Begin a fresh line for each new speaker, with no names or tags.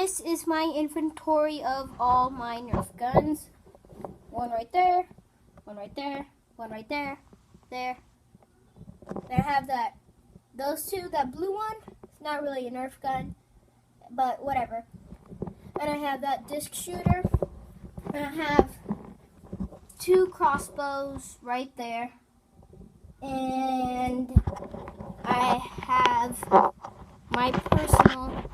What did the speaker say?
this is my inventory of all my Nerf guns. One right there, one right there, one right there, there. Then I have those two, that blue one, it's not really a Nerf gun, but whatever. And I have that disc shooter, and I have two crossbows right there, and I have my personal